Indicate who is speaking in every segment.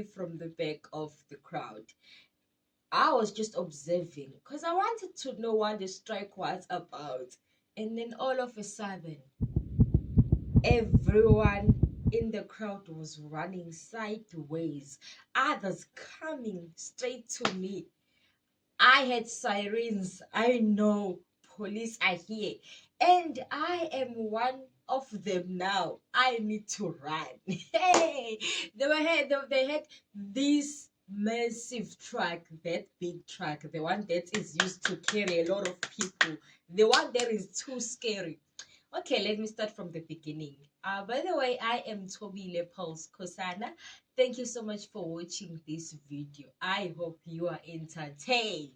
Speaker 1: from the back of the crowd. I was just observing because I wanted to know what the strike was about. And then all of a sudden, everyone in the crowd was running sideways, others coming straight to me. I had sirens. I know police are here. And I am one of them now. I need to run. Hey, they had this massive truck, that big truck, the one that is used to carry a lot of people. The one that is too scary. Okay, let me start from the beginning. By the way, I am Tobile Pulse Kosana. Thank you so much for watching this video. I hope you are entertained.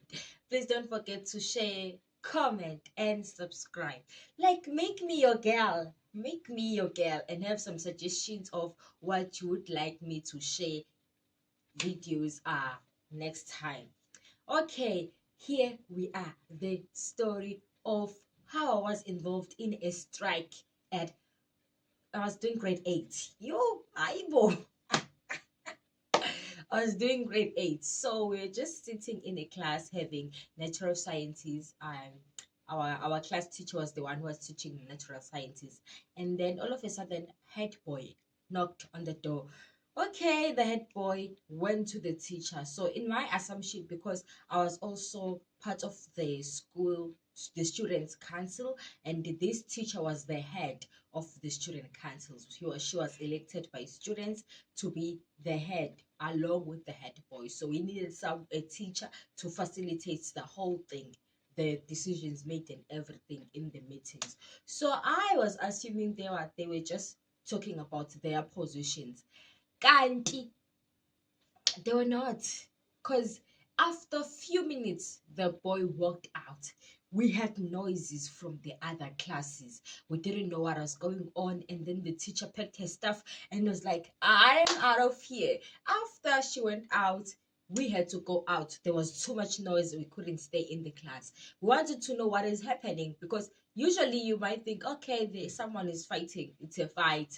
Speaker 1: Please don't forget to share, comment, and subscribe. Like, make me your girl. Make me your girl and have some suggestions of what you would like me to share videos next time. Okay, here we are. The story of how I was involved in a strike at I was doing grade 8. Yo, Aibo. I was doing grade 8. So we were just sitting in a class having natural sciences. Our class teacher was the one who was teaching natural sciences. And then all of a sudden, head boy knocked on the door. Okay, the head boy went to the teacher. So in my assumption, because I was also part of the school, the students' council, and this teacher was the head of the student councils. She was elected by students to be the head along with the head boy. So we needed a teacher to facilitate the whole thing, the decisions made and everything in the meetings. So I was assuming they were just talking about their positions. Kanti, they were not, because after a few minutes the boy walked out. We had noises from the other classes. We didn't know what was going on, and then the teacher packed her stuff and was like, I'm out of here. After she went out, we had to go out. There was too much noise, we couldn't stay in the class. We wanted to know what is happening, because usually you might think, okay, someone is fighting, it's a fight.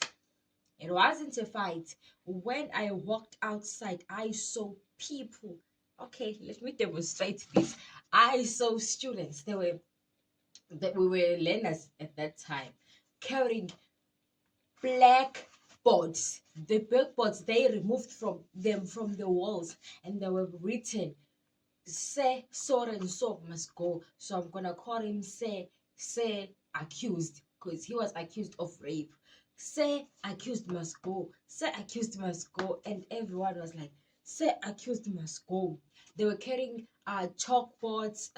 Speaker 1: It wasn't a fight. When I walked outside, I saw people. Okay, let me demonstrate this. I saw students. We were learners at that time, carrying black boards. The blackboards they removed from the walls, and they were written, "Say so and so must go." So I'm gonna call him say accused, because he was accused of rape. Say accused must go. Say accused must go. And everyone was like, say accused must go. They were carrying chalkboards,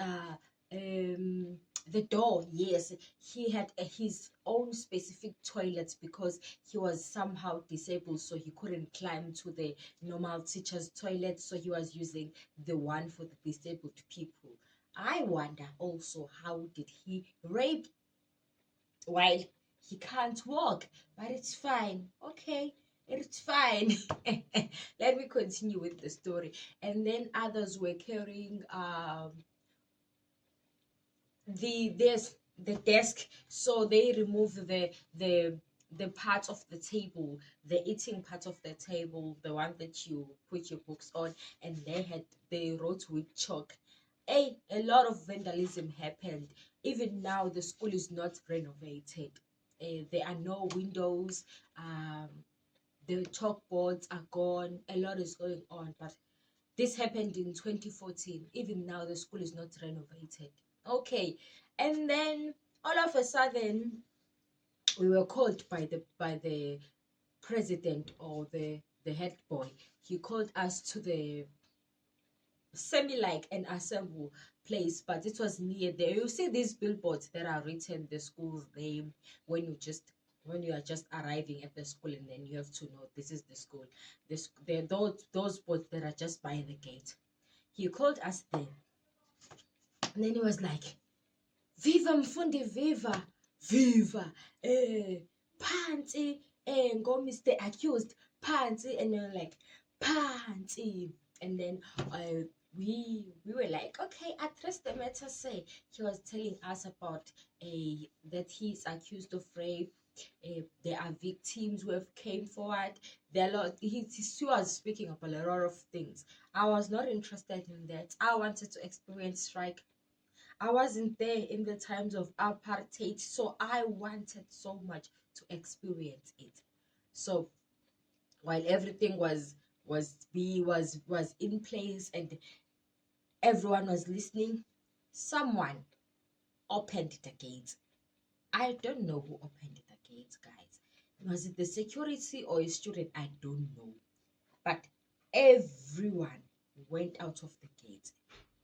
Speaker 1: the door. Yes, he had his own specific toilet because he was somehow disabled, so he couldn't climb to the normal teacher's toilet, so he was using the one for the disabled people. I wonder also, how did he rape while he can't walk? But it's fine. Okay, it's fine. Let me continue with the story. And then others were carrying the desk, so they removed the part of the table, the eating part of the table, the one that you put your books on, and they wrote with chalk. A lot of vandalism happened. Even now the school is not renovated. There are no windows. The chalkboards are gone. A lot is going on, but this happened in 2014. Even now the school is not renovated. Okay, and then all of a sudden we were called by the president, or the head boy. He called us to the semi like an assembly place, but it was near there. You see these billboards that are written the school's name when you are just arriving at the school, and then you have to know this is the school. There those boards that are just by the gate. He called us there, and then he was like, "Viva mfundi, viva, viva, phansi, go Mr. Accused, phansi," and they're like, "Phansi," and then we were like, okay, address the matter. Say he was telling us about that he's accused of rape, there are victims who have came forward. There are lot. He was speaking about a lot of things. I was not interested in that. I wanted to experience strike. I wasn't there in the times of apartheid, so I wanted so much to experience it. So while everything was in place and everyone was listening, someone opened the gate. I don't know who opened the gate, guys. Was it the security or a student? I don't know. But everyone went out of the gate.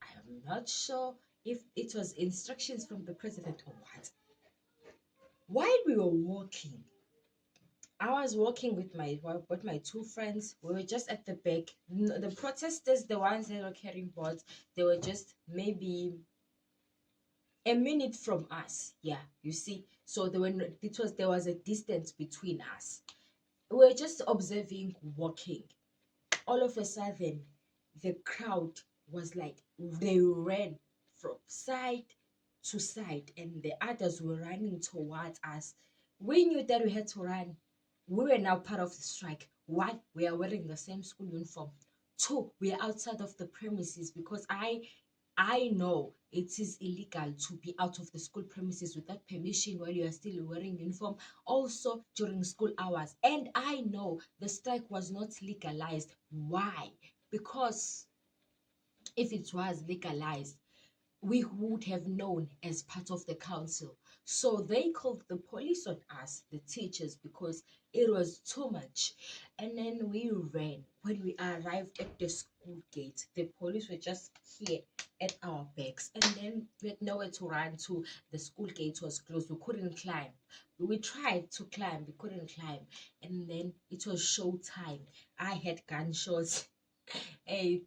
Speaker 1: I am not sure if it was instructions from the president or what. While we were walking, I was walking with my two friends. We were just at the back. The protesters, the ones that were carrying boards, they were just maybe a minute from us. Yeah, you see. So there was a distance between us. We were just observing, walking. All of a sudden, the crowd was like they ran from side to side, and the others were running towards us. We knew that we had to run. We were now part of the strike. One, we are wearing the same school uniform. Two, we are outside of the premises because I know it is illegal to be out of the school premises without permission while you are still wearing uniform, also during school hours. And I know the strike was not legalized. Why? Because if it was legalized, we would have known as part of the council. So they called the police on us, the teachers, because it was too much. And then we ran. When we arrived at the school gate, the police were just here at our backs. And then we had nowhere to run to. The school gate was closed. We couldn't climb. We tried to climb, we couldn't climb. And then it was show time. I had gunshots. Hey,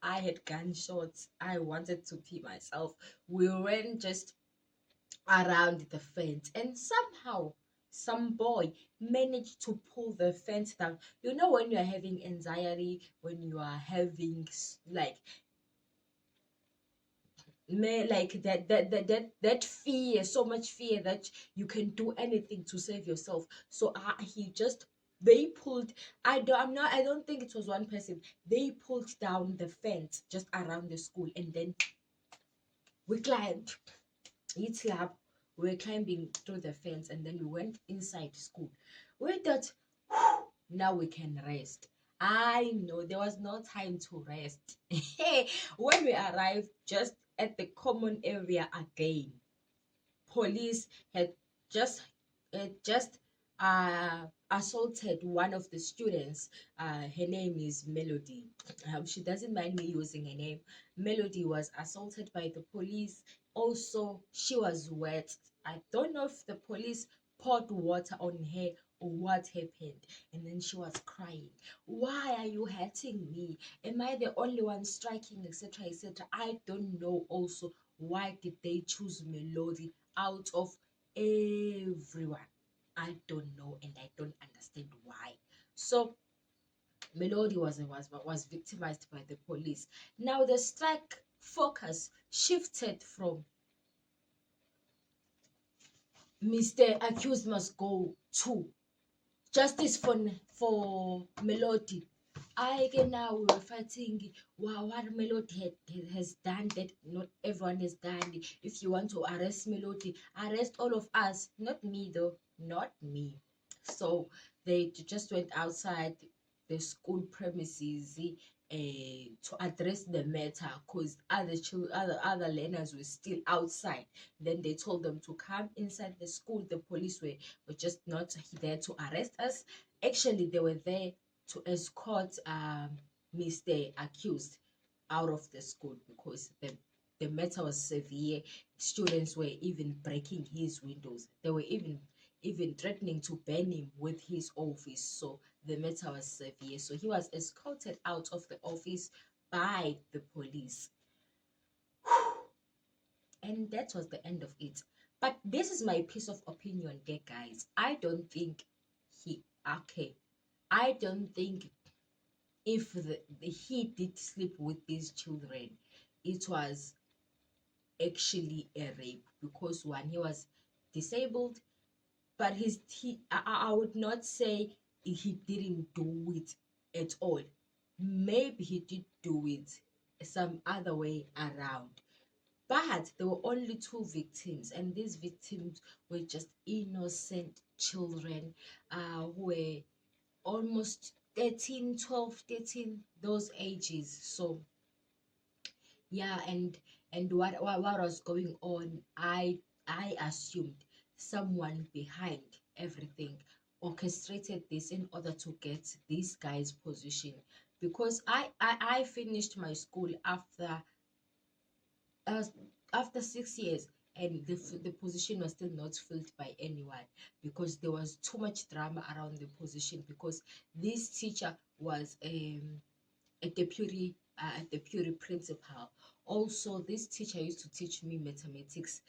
Speaker 1: I had gunshots. I wanted to pee myself. We ran just around the fence, and somehow some boy managed to pull the fence down. You know, when you are having anxiety, when you are having like that fear, so much fear that you can do anything to save yourself. So he just they pulled I don't think it was one person. They pulled down the fence just around the school, and then we climbed. It's lab. We were climbing through the fence, and then we went inside school. We thought, now we can rest. I know there was no time to rest. When we arrived just at the common area again, police had just just assaulted one of the students. Her name is Melody. She doesn't mind me using her name. Melody was assaulted by the police. Also, she was wet. I don't know if the police poured water on her or what happened. And then she was crying. Why are you hurting me? Am I the only one striking, etc., etc.? I don't know. Also, why did they choose Melody out of everyone? I don't know, and I don't understand why. So Melody was victimized by the police. Now the strike focus shifted from Mr. Accused must go to justice for Melody. I again now we were fighting. Wow, what Melody has done that not everyone has done. If you want to arrest Melody, arrest all of us. Not me though, not me. So they just went outside the school premises to address the matter because other learners were still outside. Then they told them to come inside the school. The police were just not there to arrest us. Actually, they were there to escort Mr. Accused out of the school because the matter was severe. Students were even breaking his windows. They were even threatening to ban him with his office. So the matter was severe. So he was escorted out of the office by the police. And that was the end of it. But this is my piece of opinion there, guys. I don't think I don't think if he did sleep with these children, it was actually a rape because one, he was disabled, but I would not say he didn't do it at all. Maybe he did do it some other way around. But there were only two victims, and these victims were just innocent children who were almost 13, 12, 13, those ages. So yeah, and what was going on, I assumed someone behind everything orchestrated this in order to get this guy's position, because I finished my school uh, after 6 years, and the position was still not filled by anyone, because there was too much drama around the position, because this teacher was a deputy principal. Also, this teacher used to teach me mathematics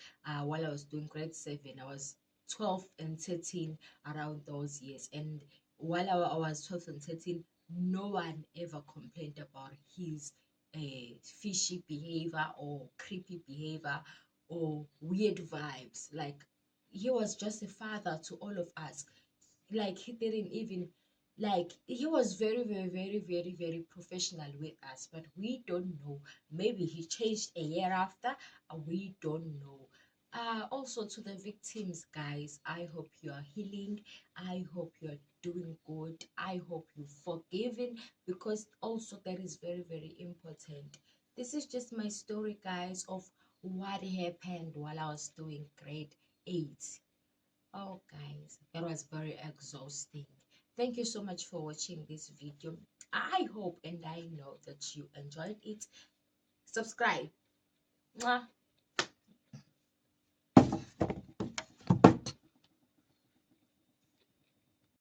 Speaker 1: while I was doing grade 7. I was 12 and 13 around those years. And while I was 12 and 13, no one ever complained about his fishy behavior or creepy behavior or weird vibes. Like, he was just a father to all of us. Like, he didn't even, like, he was very, very, very, very, very professional with us, but we don't know. Maybe he changed a year after. We don't know. Also, to the victims, guys, I hope you are healing. I hope you are doing good. I hope you've forgiven, because also that is very, very important. This is just my story, guys, of what happened while I was doing grade 8. Oh, guys, that was very exhausting. Thank you so much for watching this video. I hope and I know that you enjoyed it. Subscribe. Mwah.